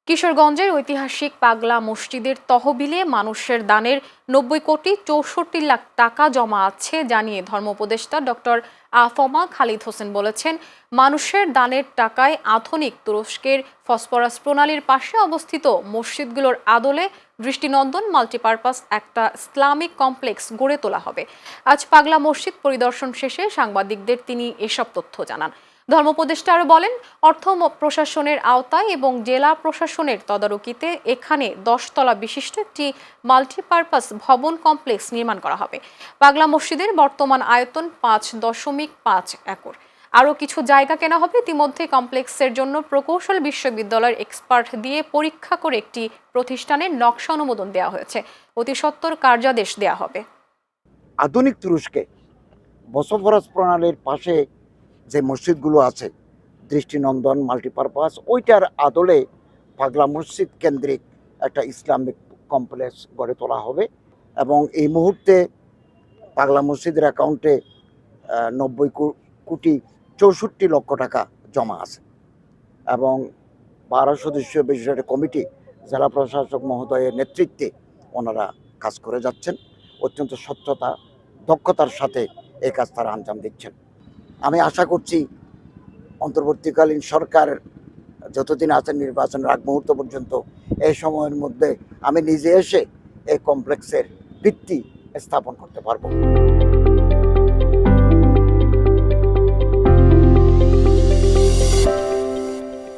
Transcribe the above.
কিশোরগঞ্জের ঐতিহাসিক পাগলা মসজিদের তহবিলে মানুষের দানের 90,64,00,000 টাকা জমা আছে জানিয়ে ধর্ম উপদেষ্টা ডক্টর আফমা খালিদ হোসেন বলেছেন, মানুষের দানের টাকায় আধুনিক তুরস্কের ফসফরাস প্রণালীর পাশে অবস্থিত মসজিদগুলোর আদলে দৃষ্টিনন্দন মাল্টিপারপাস একটা ইসলামিক কমপ্লেক্স গড়ে তোলা হবে। আজ পাগলা মসজিদ পরিদর্শন শেষে সাংবাদিকদের তিনি এসব তথ্য জানান। ধর্ম উপদেষ্টা আরও বলেন, অর্থ প্রশাসনের আওতায় এবং জেলা প্রশাসনের তদারকিতে এখানে 10 তলা বিশিষ্ট একটি মাল্টিপারপাস ভবন কমপ্লেক্স নির্মাণ করা হবে। পাগলা মসজিদের বর্তমান আয়তন 5.5 একর। আরও কিছু জায়গা কেনা হবে। ইতিমধ্যে কমপ্লেক্সের জন্য প্রকৌশল বিশ্ববিদ্যালয়ের এক্সপার্ট দিয়ে পরীক্ষা করে একটি প্রতিষ্ঠানের নকশা অনুমোদন দেওয়া হয়েছে। অতি সত্বর কার্যাদেশ দেওয়া হবে। আধুনিক তুরস্কে বসফরাস প্রণালীর পাশে যে মসজিদগুলো আছে, দৃষ্টিনন্দন মাল্টিপারপাস, ওইটার আদলে পাগলা মসজিদ কেন্দ্রিক একটা ইসলামিক কমপ্লেক্স গড়ে তোলা হবে। এবং এই মুহূর্তে পাগলা মসজিদের অ্যাকাউন্টে 90,64,00,000 টাকা জমা আছে এবং 12 সদস্যীয় বিশিষ্ট কমিটি জেলা প্রশাসক মহোদয়ের নেতৃত্বে ওনারা কাজ করে যাচ্ছেন। অত্যন্ত স্বচ্ছতা, দক্ষতার সাথে এই কাজ তারা আঞ্জাম দিচ্ছেন। আমি আশা করছি অন্তর্বর্তীকালীন সরকার যতদিন আছেন নির্বাচনের আগ মুহূর্ত পর্যন্ত এই সময়ের মধ্যে আমি নিজে এসে এই কমপ্লেক্সের ভিত্তি স্থাপন করতে পারবো।